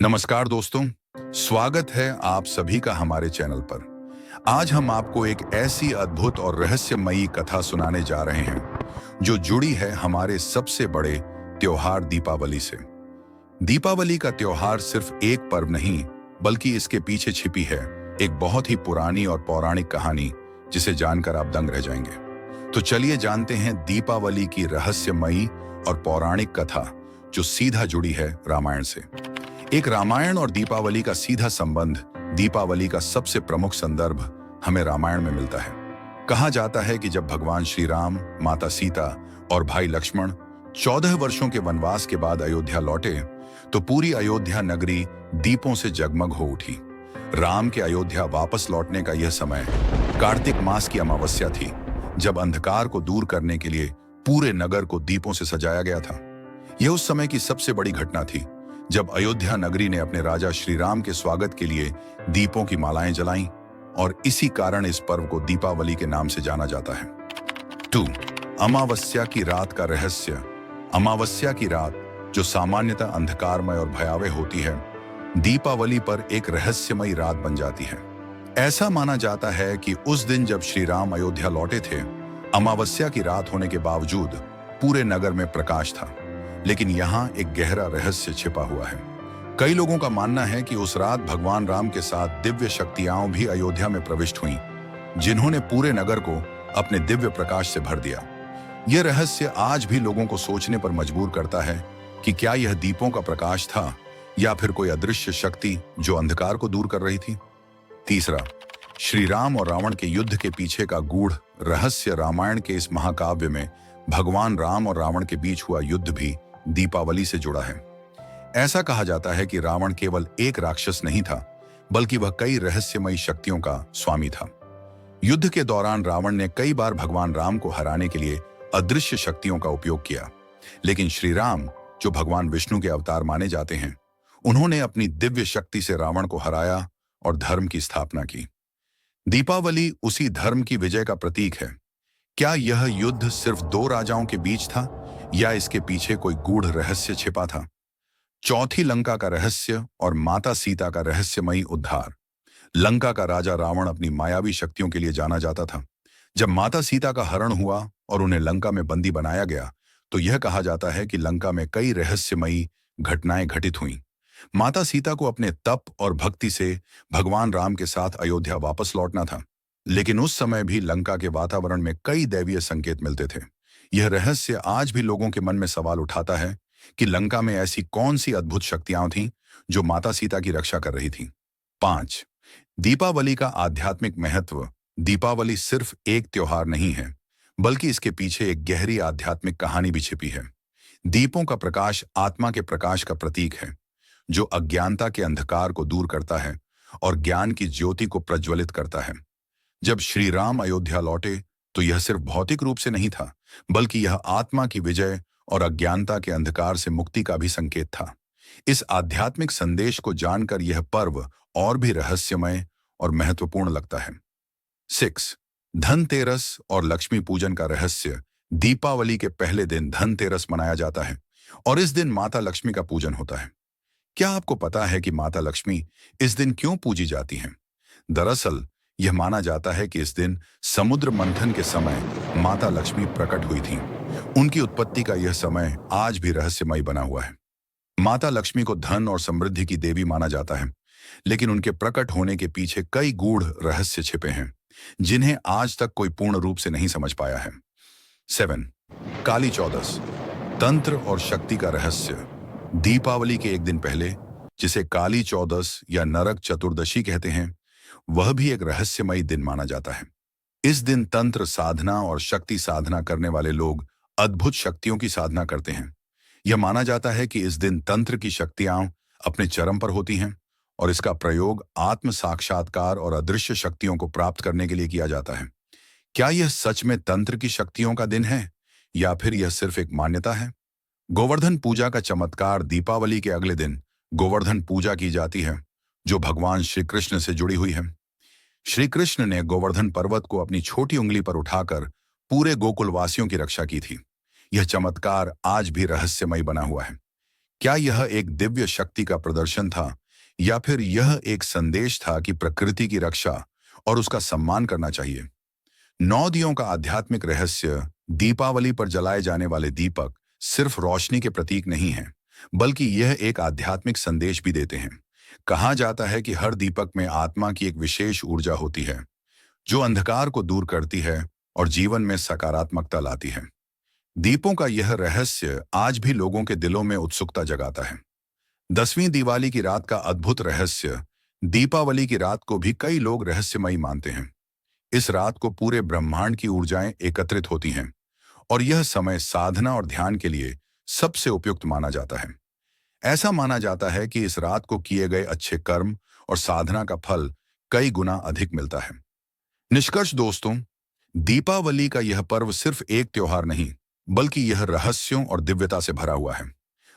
नमस्कार दोस्तों, स्वागत है आप सभी का हमारे चैनल पर। आज हम आपको एक ऐसी अद्भुत और रहस्यमयी कथा सुनाने जा रहे हैं जो जुड़ी है हमारे सबसे बड़े त्योहार दीपावली से। दीपावली का त्योहार सिर्फ एक पर्व नहीं, बल्कि इसके पीछे छिपी है एक बहुत ही पुरानी और पौराणिक कहानी जिसे जानकर आप दंग रह जाएंगे। तो चलिए जानते हैं दीपावली की रहस्यमयी और पौराणिक कथा जो सीधा जुड़ी है रामायण से। एक रामायण और दीपावली का सीधा संबंध। दीपावली का सबसे प्रमुख संदर्भ हमें रामायण में मिलता है। कहा जाता है कि जब भगवान श्री राम, माता सीता और भाई लक्ष्मण 14 वर्षों के वनवास के बाद अयोध्या लौटे तो पूरी अयोध्या नगरी दीपों से जगमग हो उठी। राम के अयोध्या वापस लौटने का यह समय कार्तिक मास की अमावस्या थी, जब अंधकार को दूर करने के लिए पूरे नगर को दीपों से सजाया गया था। यह उस समय की सबसे बड़ी घटना थी जब अयोध्या नगरी ने अपने राजा श्री राम के स्वागत के लिए दीपों की मालाएं जलाईं, और इसी कारण इस पर्व को दीपावली के नाम से जाना जाता है। 2. अमावस्या की रात का रहस्य। अमावस्या की रात, जो सामान्यतः अंधकारमय और भयावह होती है, दीपावली पर एक रहस्यमयी रात बन जाती है। ऐसा माना जाता है कि उस दिन जब श्री राम अयोध्या लौटे थे, अमावस्या की रात होने के बावजूद पूरे नगर में प्रकाश था। लेकिन यहाँ एक गहरा रहस्य छिपा हुआ है। कई लोगों का मानना है कि उस रात भगवान राम के साथ दिव्य शक्तियां भी अयोध्या में प्रविष्ट हुईं, जिन्होंने पूरे नगर को अपने दिव्य प्रकाश से भर दिया। यह रहस्य आज भी लोगों को सोचने पर मजबूर करता है कि क्या यह दीपों का प्रकाश था या फिर कोई अदृश्य शक्ति जो अंधकार को दूर कर रही थी। 3. श्री राम और रावण के युद्ध के पीछे का गूढ़ रहस्य। रामायण के इस महाकाव्य में भगवान राम और रावण के बीच हुआ युद्ध भी दीपावली से जुड़ा है। ऐसा कहा जाता है कि रावण केवल एक राक्षस नहीं था, बल्कि वह कई रहस्यमयी शक्तियों का स्वामी था। युद्ध के दौरान रावण ने कई बार भगवान राम को हराने के लिए अदृश्य शक्तियों का उपयोग किया, लेकिन श्री राम, जो भगवान विष्णु के अवतार माने जाते हैं, उन्होंने अपनी दिव्य शक्ति से रावण को हराया और धर्म की स्थापना की। दीपावली उसी धर्म की विजय का प्रतीक है। क्या यह युद्ध सिर्फ 2 राजाओं के बीच था या इसके पीछे कोई गूढ़ रहस्य छिपा था। 4थी लंका का रहस्य और माता सीता का रहस्यमयी उद्धार। लंका का राजा रावण अपनी मायावी शक्तियों के लिए जाना जाता था। जब माता सीता का हरण हुआ और उन्हें लंका में बंदी बनाया गया, तो यह कहा जाता है कि लंका में कई रहस्यमयी घटनाएं घटित हुईं। माता सीता को अपने तप और भक्ति से भगवान राम के साथ अयोध्या वापस लौटना था, लेकिन उस समय भी लंका के वातावरण में कई दैवीय संकेत मिलते थे। यह रहस्य आज भी लोगों के मन में सवाल उठाता है कि लंका में ऐसी कौन सी अद्भुत शक्तियां थीं जो माता सीता की रक्षा कर रही थीं। 5. दीपावली का आध्यात्मिक महत्व। दीपावली सिर्फ एक त्योहार नहीं है, बल्कि इसके पीछे एक गहरी आध्यात्मिक कहानी भी छिपी है। दीपों का प्रकाश आत्मा के प्रकाश का प्रतीक है, जो अज्ञानता के अंधकार को दूर करता है और ज्ञान की ज्योति को प्रज्वलित करता है। जब श्री राम अयोध्या लौटे तो यह सिर्फ भौतिक रूप से नहीं था, बल्कि यह आत्मा की विजय और अज्ञानता के अंधकार से मुक्ति का भी संकेत था। इस आध्यात्मिक संदेश को जानकर यह पर्व और भी रहस्यमय और महत्वपूर्ण लगता है। 6. धनतेरस और लक्ष्मी पूजन का रहस्य। दीपावली के पहले दिन धनतेरस मनाया जाता है और इस दिन माता लक्ष्मी का पूजन होता है। क्या आपको पता है कि माता लक्ष्मी इस दिन क्यों पूजी जाती हैं? दरअसल यह माना जाता है कि इस दिन समुद्र मंथन के समय माता लक्ष्मी प्रकट हुई थीं। उनकी उत्पत्ति का यह समय आज भी रहस्यमय बना हुआ है। माता लक्ष्मी को धन और समृद्धि की देवी माना जाता है, लेकिन उनके प्रकट होने के पीछे कई गूढ़ रहस्य छिपे हैं, जिन्हें आज तक कोई पूर्ण रूप से नहीं समझ पाया है। 7. काली चौदस, तंत्र और शक्ति का रहस्य। दीपावली के एक दिन पहले, जिसे काली चौदस या नरक चतुर्दशी कहते हैं, वह भी एक रहस्यमयी दिन माना जाता है। इस दिन तंत्र साधना और शक्ति साधना करने वाले लोग अद्भुत शक्तियों की साधना करते हैं। यह माना जाता है कि इस दिन तंत्र की शक्तियां अपने चरम पर होती हैं और इसका प्रयोग आत्म साक्षात्कार और अदृश्य शक्तियों को प्राप्त करने के लिए किया जाता है। क्या यह सच में तंत्र की शक्तियों का दिन है या फिर यह सिर्फ एक मान्यता है? गोवर्धन पूजा का चमत्कार। दीपावली के अगले दिन गोवर्धन पूजा की जाती है, जो भगवान श्री कृष्ण से जुड़ी हुई है। श्री कृष्ण ने गोवर्धन पर्वत को अपनी छोटी उंगली पर उठाकर पूरे गोकुलवासियों की रक्षा की थी। यह चमत्कार आज भी रहस्यमय बना हुआ है। क्या यह एक दिव्य शक्ति का प्रदर्शन था या फिर यह एक संदेश था कि प्रकृति की रक्षा और उसका सम्मान करना चाहिए? नौ दियों का आध्यात्मिक रहस्य। दीपावली पर जलाए जाने वाले दीपक सिर्फ रोशनी के प्रतीक नहीं हैं, बल्कि यह एक आध्यात्मिक संदेश भी देते हैं। कहा जाता है कि हर दीपक में आत्मा की एक विशेष ऊर्जा होती है, जो अंधकार को दूर करती है और जीवन में सकारात्मकता लाती है। दीपों का यह रहस्य आज भी लोगों के दिलों में उत्सुकता जगाता है। 10वीं दिवाली की रात का अद्भुत रहस्य। दीपावली की रात को भी कई लोग रहस्यमयी मानते हैं। इस रात को पूरे ब्रह्मांड की ऊर्जाएं एकत्रित होती हैं और यह समय साधना और ध्यान के लिए सबसे उपयुक्त माना जाता है। ऐसा माना जाता है कि इस रात को किए गए अच्छे कर्म और साधना का फल कई गुना अधिक मिलता है। निष्कर्ष दोस्तों, दीपावली का यह पर्व सिर्फ एक त्योहार नहीं, बल्कि यह रहस्यों और दिव्यता से भरा हुआ है।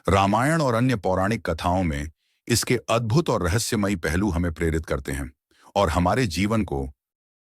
रामायण और अन्य पौराणिक कथाओं में इसके अद्भुत और रहस्यमयी पहलू हमें प्रेरित करते हैं और हमारे जीवन को